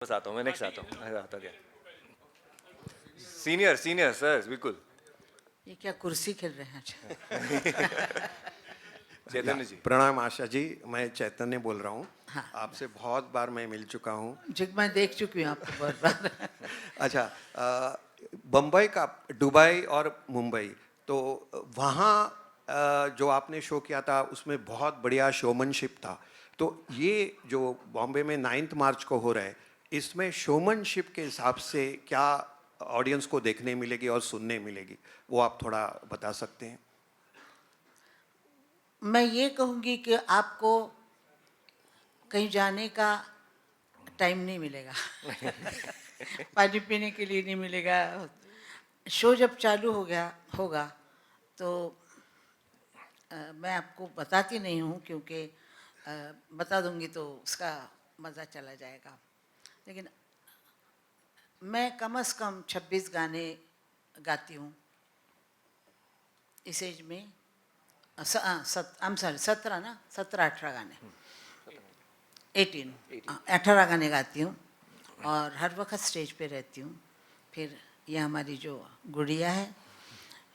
बस आता हूँ मैं, नेक्स्ट आता हूँ, आता क्या सीनियर सीनियर सर बिल्कुल। ये क्या कुर्सी खेल रहे हैं? अच्छा। चैतन्य जी। प्रणाम आशा जी, मैं चैतन्य बोल रहा हूँ। हाँ। आपसे बहुत बार मैं मिल चुका हूँ। जो मैं देख चुकी हूँ आपको बहुत बार। अच्छा, बम्बई का, दुबई और मुंबई, तो वहाँ जो आपने शो किया था उसमें बहुत बढ़िया शोमनशिप था। तो ये जो बॉम्बे में 9 मार्च को हो रहा है, इसमें शोमनशिप के हिसाब से क्या ऑडियंस को देखने मिलेगी और सुनने मिलेगी, वो आप थोड़ा बता सकते हैं? मैं ये कहूँगी कि आपको कहीं जाने का टाइम नहीं मिलेगा। पानी पीने के लिए नहीं मिलेगा। शो जब चालू हो गया होगा तो मैं आपको बताती नहीं हूँ, क्योंकि बता दूँगी तो उसका मज़ा चला जाएगा। लेकिन मैं कम से कम 26 गाने गाती हूँ इस एज में। आई एम सॉरी, 17 ना, 17-18 गाने, 18 गाने गाती हूँ और हर वक्त स्टेज पे रहती हूँ। फिर ये हमारी जो गुड़िया है,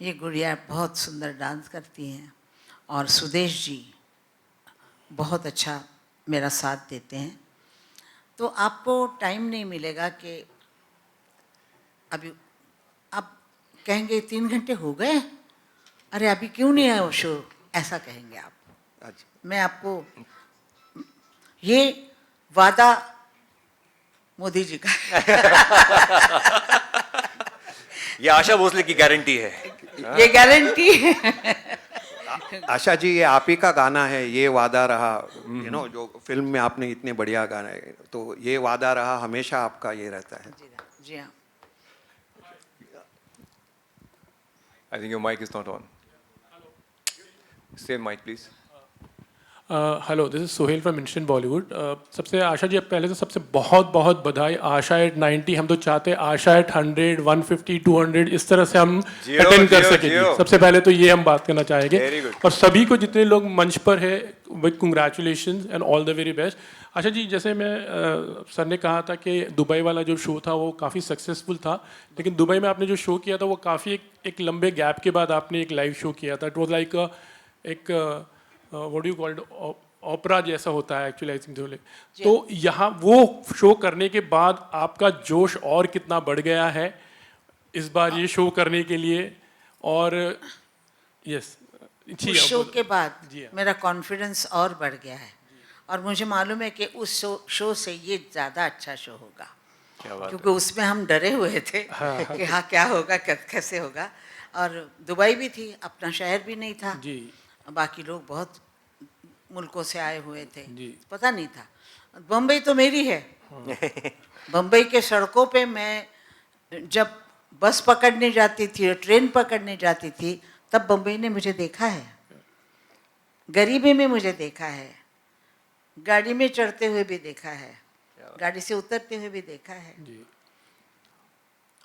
ये गुड़िया बहुत सुंदर डांस करती हैं और सुदेश जी बहुत अच्छा मेरा साथ देते हैं। तो आपको टाइम नहीं मिलेगा कि अभी आप कहेंगे 3 घंटे हो गए, अरे अभी क्यों नहीं आया वो शो, ऐसा कहेंगे आप। अच्छा। मैं आपको ये वादा मोदी जी का ये आशा भोसले की गारंटी है। ये गारंटी है। आशा जी, ये आप ही का गाना है, ये वादा रहा, जो फिल्म में आपने इतने बढ़िया गाना है, तो ये वादा रहा हमेशा आपका ये रहता है। जी हाँ। I think your mic is not on. Same mic please. Hello, this is Sohail from instant Bollywood. सबसे आशा जी, अब पहले तो सबसे बहुत बहुत बधाई। आशा एट 90, हम तो चाहते हैं आशा एट 100, 150, 200 इस तरह से हम अटेंड कर सकेंगे। सबसे पहले तो ये हम बात करना चाहेंगे। और सभी को जितने लोग मंच पर है, with congratulation and all the very best. Asha ji, जैसे मैं सर ने कहा था कि दुबई वाला जो शो था वो काफ़ी सक्सेसफुल था, लेकिन दुबई में आपने जो शो किया था वो काफ़ी एक लंबे गैप के बाद आपने एक लाइव शो किया था। इट वॉज लाइक एक व्हाट यू कॉल्ड ओपरा जैसा होता है एक्चुअली, आई थिंक। तो यहाँ वो शो करने के बाद आपका जोश और कितना बढ़ गया है इस बार ये शो करने के लिए? और यस, उस शो के बाद जी हाँ। मेरा कॉन्फिडेंस और बढ़ गया है और मुझे मालूम है कि उस शो से ये ज़्यादा अच्छा शो होगा, क्योंकि उसमें हम डरे हुए थे कि हाँ क्या होगा, कैसे होगा। और दुबई भी थी, अपना शहर भी नहीं था जी बाकी लोग बहुत मुल्कों से आए हुए थे, जी। पता नहीं था। बम्बई तो मेरी है। बम्बई के सड़कों पे मैं जब बस पकड़ने जाती थी, ट्रेन पकड़ने जाती थी, तब बम्बई ने मुझे देखा है, गरीबी में मुझे देखा है, गाड़ी में चढ़ते हुए भी देखा है, गाड़ी से उतरते हुए भी देखा है। जी।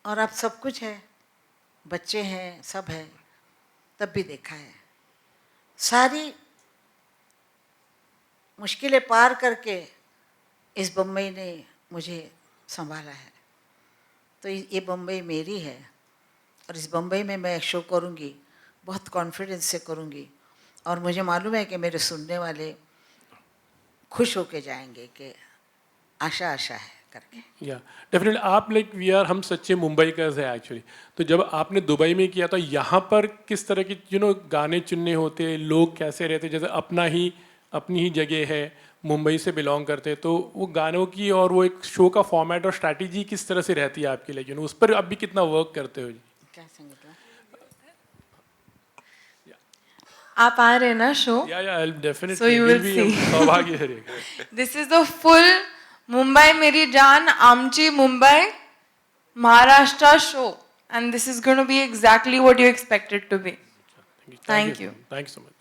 और अब सब कुछ है, बच्चे हैं, सब है, तब भी देखा है। सारी मुश्किलें पार करके इस बम्बई ने मुझे संभाला है। तो ये बम्बई मेरी है और इस बम्बई में मैं शो करूँगी, बहुत कॉन्फिडेंस से करूँगी और मुझे मालूम है कि मेरे सुनने वाले खुश होके जाएंगे कि आशा आशा है करके। या डेफिनेटली आप वी आर, हम सच्चे मुंबईकर्स हैं एक्चुअली। तो जब आपने दुबई में किया था, यहाँ पर किस तरह की गाने चुनने होते, लोग कैसे रहते, जैसे अपनी ही जगह है, मुंबई से बिलोंग करते, तो वो गानों की और वो एक शो का फॉर्मेट और स्ट्रैटेजी किस तरह से रहती है आपके लिए, उस पर आप भी कितना वर्क करते हो? क्या संगीत? आप आ रहे हैं ना शो? या definitely, So you will see. सौभाग्य है। This is the full Mumbai मेरी जान आमची Mumbai Maharashtra show, and this is going to be exactly what you expect it to be. Thank you. Thank you so much.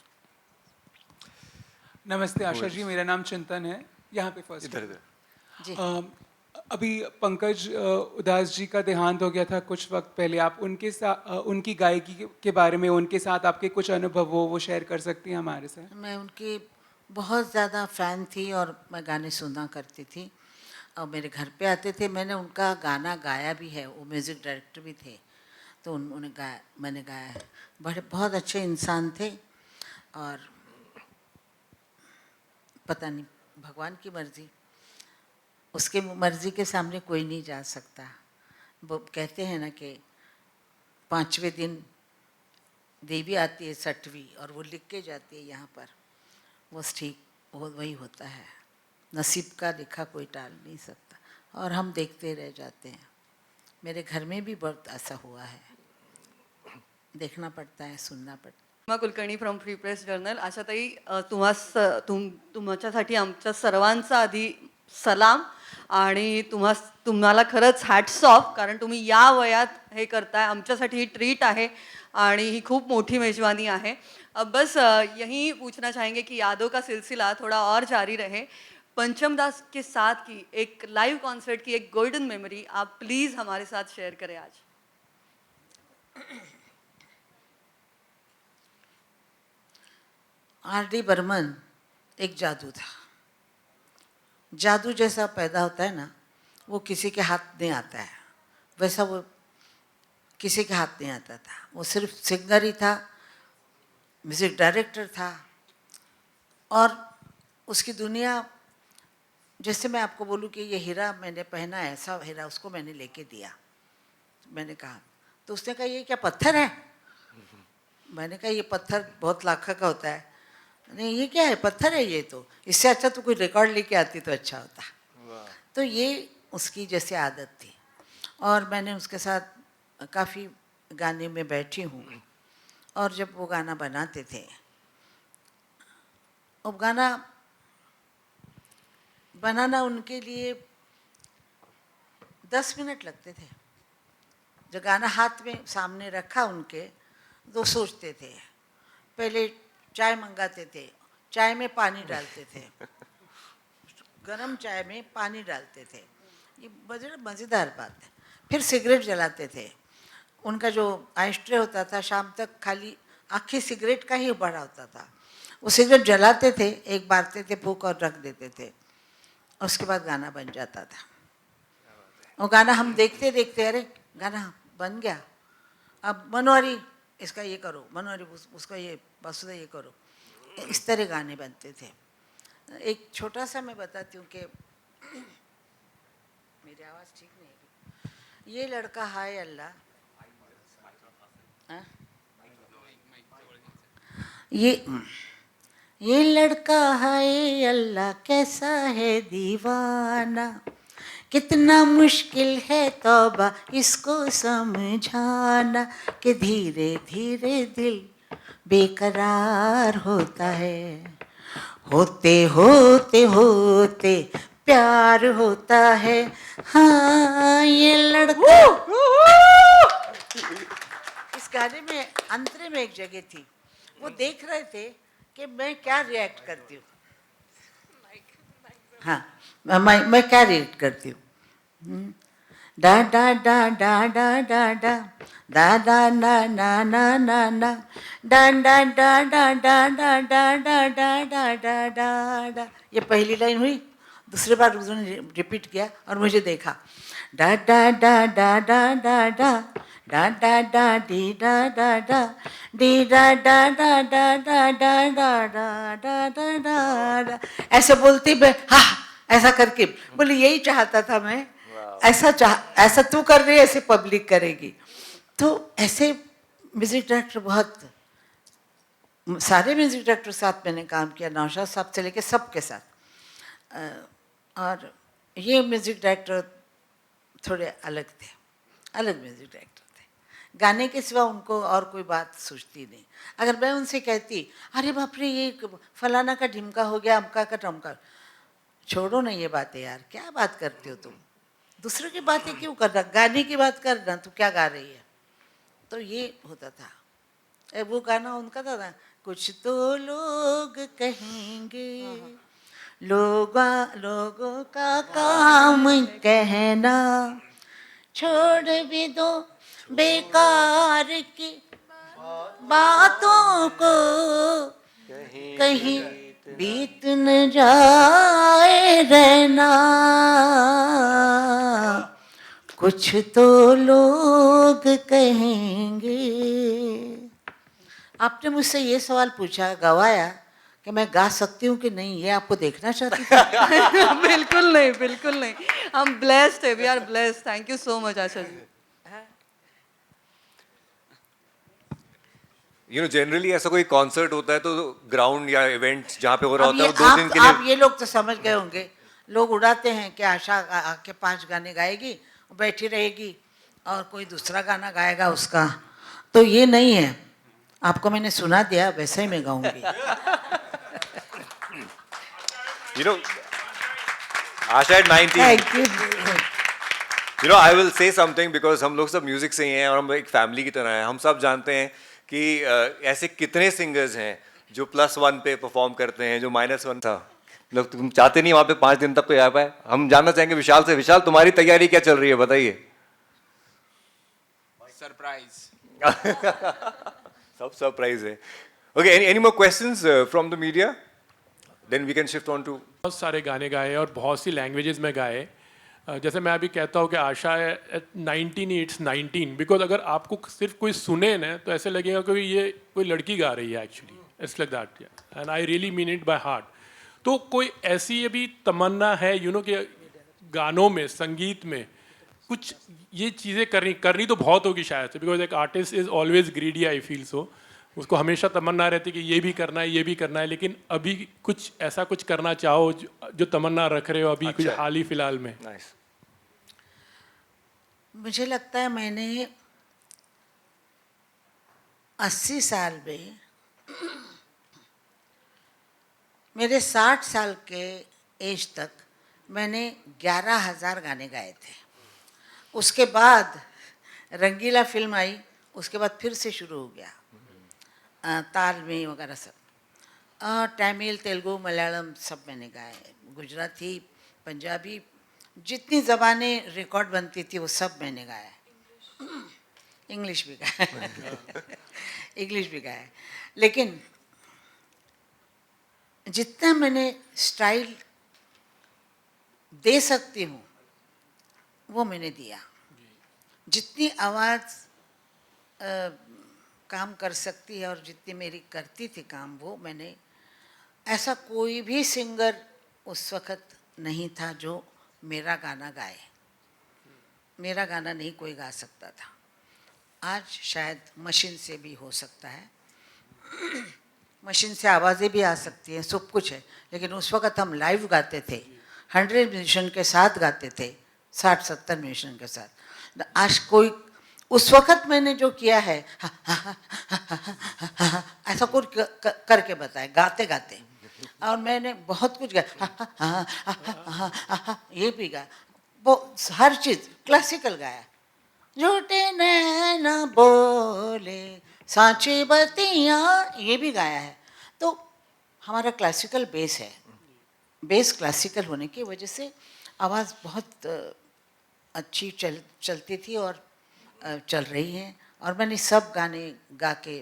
नमस्ते आशा जी, मेरा नाम चिंतन है, यहाँ पे फर्स्ट। इधर इधर। जी। अभी पंकज उदास जी का देहांत हो गया था कुछ वक्त पहले। आप उनके साथ, उनकी गायकी के बारे में, उनके साथ आपके कुछ अनुभव हो वो शेयर कर सकती हैं हमारे साथ? मैं उनकी बहुत ज़्यादा फ़ैन थी और मैं गाने सुना करती थी। और मेरे घर पे आते थे, मैंने उनका गाना गाया भी है, वो म्यूज़िक डायरेक्टर भी थे, तो उन्होंने गाया, मैंने गाया है। बड़े बहुत अच्छे इंसान थे, और पता नहीं भगवान की मर्जी, उसके मर्जी के सामने कोई नहीं जा सकता। वो कहते हैं ना कि 5वें दिन देवी आती है 6वीं, और वो लिख के जाती है यहाँ पर, वो ठीक वो वही होता है। नसीब का लिखा कोई टाल नहीं सकता, और हम देखते रह जाते हैं। मेरे घर में भी बहुत ऐसा हुआ है, देखना पड़ता है, सुनना पड़ता है। Seema Kulkarni from Free Press Journal. Ashatai, तुमच्यासाठी आमच्या सर्वांचा आधी सलाम, आणि तुम्हाला खरंच हॅट्स ऑफ, कारण तुम्ही या वयात हे करताय. आमच्यासाठी ही ट्रीट आहे आणि ही खूप मोठी मेजवानी आहे. अब बस यही पूछना चाहेंगे कि यादों का सिलसिला थोड़ा और जारी रहे. पंचम दास के साथ की एक लाइव कॉन्सर्ट की एक गोल्डन मेमोरी आप प्लीज़ हमारे साथ शेयर करें आज. R.D. बर्मन एक जादू था। जादू जैसा पैदा होता है ना, वो किसी के हाथ नहीं आता है, वैसा वो किसी के हाथ नहीं आता था। वो सिर्फ सिंगर ही था, म्यूज़िक डायरेक्टर था, और उसकी दुनिया, जैसे मैं आपको बोलूँ कि ये हीरा मैंने पहना है, ऐसा हीरा उसको मैंने लेके दिया, मैंने कहा, तो उसने कहा ये क्या पत्थर है? मैंने कहा ये पत्थर बहुत लाख का होता है। नहीं, ये क्या है, पत्थर है ये, तो इससे अच्छा तो कोई रिकॉर्ड लेके आती तो अच्छा होता। तो ये उसकी जैसे आदत थी, और मैंने उसके साथ काफ़ी गाने में बैठी हूँ, और जब वो गाना बनाते थे, वो गाना बनाना उनके लिए 10 मिनट लगते थे। जो गाना हाथ में सामने रखा उनके, तो सोचते थे, पहले चाय मंगाते थे, चाय में पानी डालते थे, गरम चाय में पानी डालते थे, ये मज़ेदार बात है। फिर सिगरेट जलाते थे, उनका जो आइस्ट्रे होता था, शाम तक खाली आखिर सिगरेट का ही भरा होता था, वो सिगरेट जलाते थे, एक बारते थे फूंक और रख देते थे, उसके बाद गाना बन जाता था। वो गाना हम देखते देखते, अरे गाना बन गया, अब मनोहरी इसका ये करो, मनोहरी उसका ये वसुधा ये करो, इस तरह गाने बनते थे। एक छोटा सा मैं बताती हूँ कि मेरी आवाज़ ठीक नहीं है। ये लड़का हाय अल्लाह, हाँ? ये लड़का हाय अल्लाह कैसा है दीवाना, कितना मुश्किल है तौबा इसको समझाना, कि धीरे धीरे दिल बेकरार होता है, होते होते होते प्यार होता है। हाँ ये लड़का, इस गाने में अंतरे में एक जगह थी, वो देख रहे थे कि मैं क्या रिएक्ट करती हूँ। हाँ, मैं क्या रिएक्ट करती हूँ। डा डा डा डा डा डा डा डा डा ना ना ना ना ना डा डा डा डा डा डा डा डा डा डा डा डा डा। ये पहली लाइन हुई, दूसरी बार उन्होंने रिपीट किया और मुझे देखा, डा डा डा डा डा डा डा डा डा डा डी डा डा डा डी डा डा डा डा डा डा डा डा डा डा डा। ऐसे बोलती मैं, हाँ ऐसा करके बोले, यही चाहता था मैं, ऐसा तू कर रही है, ऐसे पब्लिक करेगी। तो ऐसे म्यूजिक डायरेक्टर बहुत, सारे म्यूजिक डायरेक्टर साथ मैंने काम किया, नौशाद साहब से लेके सबके साथ। और ये म्यूजिक डायरेक्टर थोड़े अलग थे, अलग म्यूजिक डायरेक्टर थे, गाने के सिवा उनको और कोई बात सोचती नहीं। अगर मैं उनसे कहती, अरे बाप रे ये फलाना का ढिमका हो गया, अमका का टमका, छोड़ो ना ये बातें यार, क्या बात करती हो तुम, दूसरों की बातें क्यों कर रहा, गाने की बात कर ना, तू क्या गा रही है। तो ये होता था। वो गाना उनका था ना, कुछ तो लोग कहेंगे, लोगों का काम कहना, छोड़ भी दो बेकार की बातों को, कहीं बीत न जाए रहना, कुछ तो लोग कहेंगे। आपने मुझसे ये सवाल पूछा, गवाया कि मैं गा सकती हूँ कि नहीं, ये आपको देखना चाहती थी। बिल्कुल नहीं, हम ब्लेस्ड है, we are blessed. Thank you so much Asha ji. Generally ऐसा कोई कॉन्सर्ट होता है तो ग्राउंड या इवेंट जहाँ पे हो रहा अब होता है ये वो 2 दिन के आप लिए। ये लोग तो समझ गए होंगे, लोग उड़ाते हैं कि आशा आके 5 गाने गाएगी, बैठी रहेगी और कोई दूसरा गाना गाएगा उसका, तो ये नहीं है। आपको मैंने सुना दिया, वैसे ही मैं गाऊंगी। Asha at 19। Thank you. I will say something because हम लोग सब म्यूजिक से ही हैं और हम एक फैमिली की तरह हैं। हम सब जानते हैं कि ऐसे कितने सिंगर्स हैं जो +1 पे परफॉर्म करते हैं, जो -1 था। लोग तुम चाहते नहीं वहाँ पे 5 दिन तक कोई आ पाए। हम जानना चाहेंगे विशाल से, विशाल तुम्हारी तैयारी क्या चल रही है, बताइए। सरप्राइज। सब सरप्राइज है। Okay, any more questions from the media, then we can shift on to. बहुत सारे गाने गाए और बहुत सी लैंग्वेजेस में गाए। जैसे मैं अभी कहता हूँ कि आशा एट 19 इट्स 19, बिकॉज अगर आपको सिर्फ कोई सुने ना तो ऐसे लगेगा कि ये कोई लड़की गा रही है। Actually it's like that, and I really mean it by heart. तो कोई ऐसी अभी तमन्ना है कि गानों में, संगीत में कुछ ये चीज़ें करनी तो बहुत होगी शायद से, बिकॉज एक artist is always greedy, I feel so. उसको हमेशा तमन्ना रहती कि ये भी करना है, ये भी करना है, लेकिन अभी कुछ ऐसा कुछ करना चाहो जो तमन्ना रख रहे हो अभी, कुछ हाल ही फिलहाल में। नाइस। मुझे लगता है मैंने 80 साल में, मेरे 60 साल के एज तक मैंने 11,000 गाने गाए थे। उसके बाद रंगीला फिल्म आई, उसके बाद फिर से शुरू हो गया, ताल में वगैरह सब। तमिल, तेलुगु, मलयालम सब मैंने गाए, गुजराती, पंजाबी, जितनी ज़बानें रिकॉर्ड बनती थी वो सब मैंने गाया। इंग्लिश भी गाया। इंग्लिश भी गाया, लेकिन जितना मैंने स्टाइल दे सकती हूँ वो मैंने दिया। जितनी आवाज़ काम कर सकती है और जितनी मेरी करती थी काम, वो मैंने, ऐसा कोई भी सिंगर उस वक़्त नहीं था जो मेरा गाना गाए। मेरा गाना नहीं कोई गा सकता था। आज शायद मशीन से भी हो सकता है, मशीन से आवाज़ें भी आ सकती हैं, सब कुछ है, लेकिन उस वक़्त हम लाइव गाते थे, 100 म्यूजिशियन के साथ गाते थे, 60-70 म्यूजिशियन के साथ। आज कोई, उस वक़्त मैंने जो किया है ऐसा कुछ करके बताया गाते गाते, और मैंने बहुत कुछ गाया, ये भी गाया, वो हर चीज़ क्लासिकल गाया, झूठे नैना बोले सांची बत्तियाँ, ये भी गाया है। तो हमारा क्लासिकल बेस है, बेस क्लासिकल होने की वजह से आवाज़ बहुत अच्छी चलती थी और चल रही है, और मैंने सब गाने गा के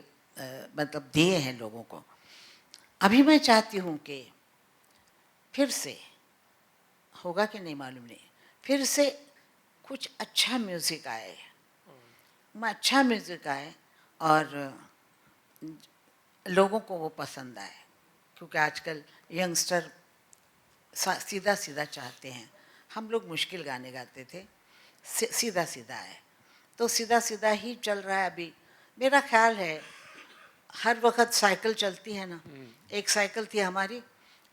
मतलब दिए हैं लोगों को। अभी मैं चाहती हूँ कि फिर से, होगा कि नहीं मालूम नहीं, फिर से कुछ अच्छा म्यूज़िक आए, अच्छा म्यूज़िक आए और लोगों को वो पसंद आए, क्योंकि आजकल यंगस्टर सीधा सीधा चाहते हैं। हम लोग मुश्किल गाने गाते थे, सीधा सीधा है, तो सीधा सीधा ही चल रहा है अभी। मेरा ख्याल है हर वक्त साइकिल चलती है ना, एक साइकिल थी हमारी,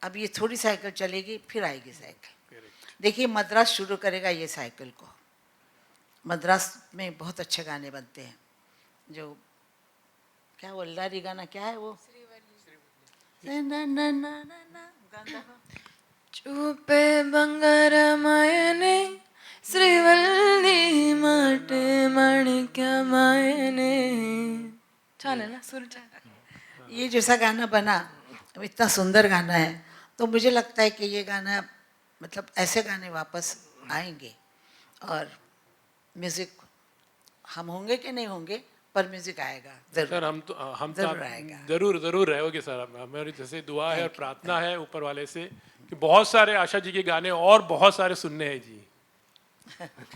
अब ये थोड़ी साइकिल चलेगी, फिर आएगी साइकिल। देखिए मद्रास शुरू करेगा ये साइकिल को, मद्रास में बहुत अच्छे गाने बनते हैं, जो क्या वो अल्लारी गाना क्या है वो, चूपे बंगारमायने श्रीवल्ली माटे माणिक्यमायने, चले ना सुर चल। ये जैसा गाना बना, अब इतना सुंदर गाना है, तो मुझे लगता है कि ये गाना, मतलब ऐसे गाने वापस आएंगे, और म्यूज़िक हम होंगे कि नहीं होंगे पर म्यूजिक आएगा सर जरूर। हम तो जरूर आएगा। जरूर रहोगे सर। हमारी जैसे दुआ है और प्रार्थना है ऊपर वाले से कि बहुत सारे आशा जी के गाने और बहुत सारे सुनने हैं जी।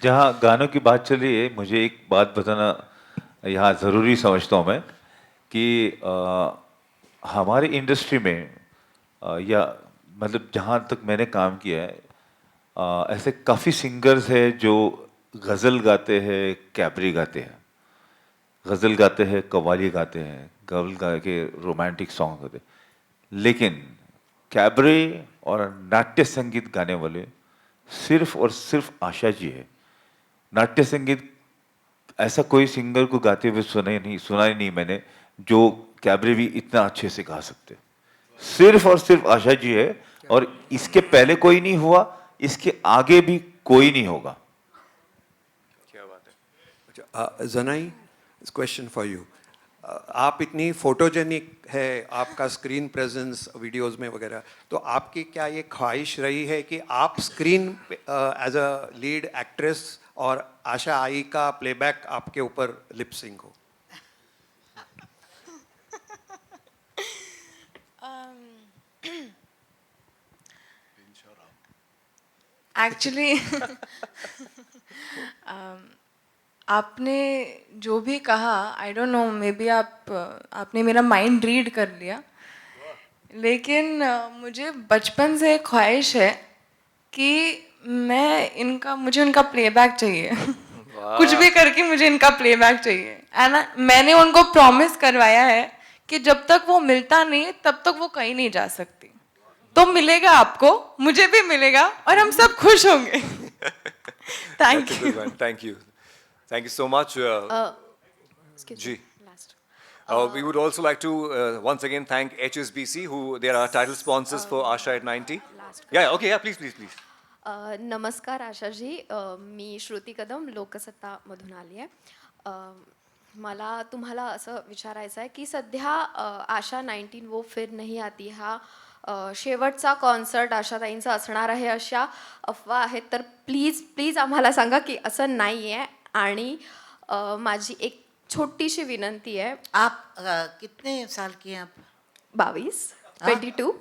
जहाँ गानों की बात चली है, मुझे एक बात बताना यहाँ ज़रूरी समझता हूँ मैं कि हमारी इंडस्ट्री में या मतलब जहाँ तक मैंने काम किया है, ऐसे काफ़ी सिंगर्स हैं जो गज़ल गाते हैं, कैबरी गाते हैं, गज़ल गाते हैं, कव्वाली गाते हैं, गज़ल गा के रोमांटिक सॉन्ग गाते हैं, लेकिन कैबरे और नाट्य संगीत गाने वाले सिर्फ और सिर्फ आशा जी है। नाट्य संगीत ऐसा कोई सिंगर को गाते हुए सुना ही नहीं मैंने जो कैबरे भी इतना अच्छे से गा सकते। सिर्फ और सिर्फ आशा जी है, और इसके पहले कोई नहीं हुआ, इसके आगे भी कोई नहीं होगा। क्या बात है। अच्छा, जनाई, क्वेश्चन फॉर यू। आप इतनी फोटोजेनिक है, आपका स्क्रीन प्रेजेंस वीडियोस में वगैरह, तो आपकी क्या ये ख्वाहिश रही है कि आप screen as a lead actress और आशा आई का प्लेबैक आपके ऊपर लिप सिंक हो? एक्चुअली आपने जो भी कहा, I don't know, may be आपने मेरा माइंड रीड कर लिया, लेकिन मुझे बचपन से एक ख्वाहिश है कि मुझे उनका प्लेबैक चाहिए। कुछ भी करके मुझे इनका प्लेबैक चाहिए। एंड मैंने उनको प्रॉमिस करवाया है कि जब तक वो मिलता नहीं तब तक वो कहीं नहीं जा सकती। तो मिलेगा आपको, मुझे भी मिलेगा, और हम सब खुश होंगे। Thank you. Thank you so much. Excuse Ji. me. Last. We would also like to once again thank HSBC, who they are our title sponsors for Asha at 90. Last Yeah, okay, yeah, please. नमस्कार आशाजी, मी श्रुती कदम लोकसत्तामधून आली आहे. मला तुम्हाला असं विचारायचं आहे की सध्या आशा 19 वो फिर नहीं आती हा शेवटचा कॉन्सर्ट आशाताईंचा असणार आहे अशा अफवा आहेत, तर प्लीज आम्हाला सांगा की असं नाही आहे. आणि माझी एक छोटीशी विनंती आहे. आप कितने साल की हैं आप? 22 22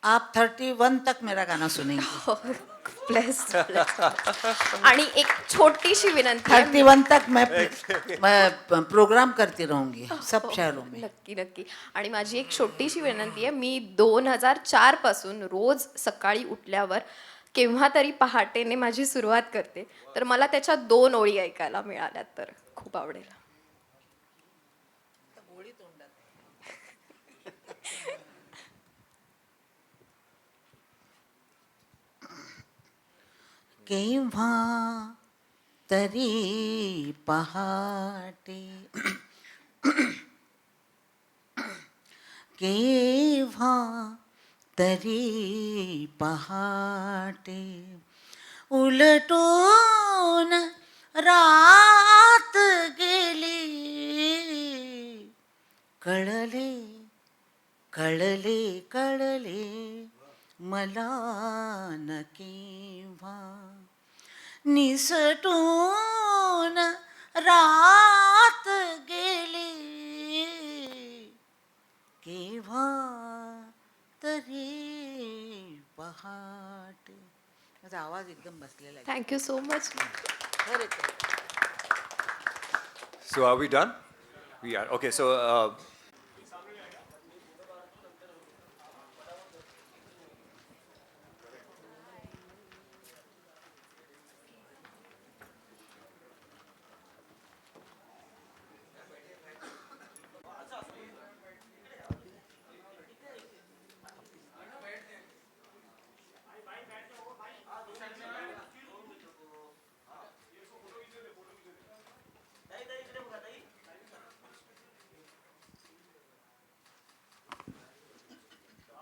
आप 31 तक मेरा गाना सुनेंगे। प्लस आणि एक छोटीशी विनंती आहे. 31 तक मैं प्रोग्राम करती रहूंगी सब शहरों में। नक्की. आणि माझी एक छोटीशी विनंती आहे. मी 2004 पासून रोज सकाळी उठल्यावर केव्हा तरी पहाटेने माझी सुरुवात करते, तर मला त्याच्या 2 ओळी ऐकायला मिळाल्या तर खूप आवडेल. केव्हा तरी पहाटे केव्हा तरी पहाटे उलटून रात गेली, कळले मला न केव्हा, निसटून रात गेली, केव्हा तरी पहाटे. माझा आवाज एकदम बसलेला आहे. Thank you so much. So are we done? We are. Okay, so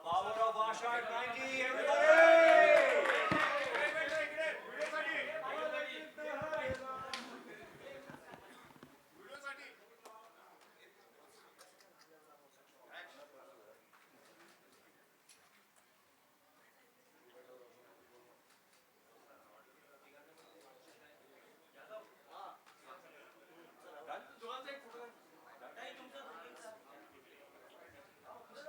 power of Asha at 90, everybody.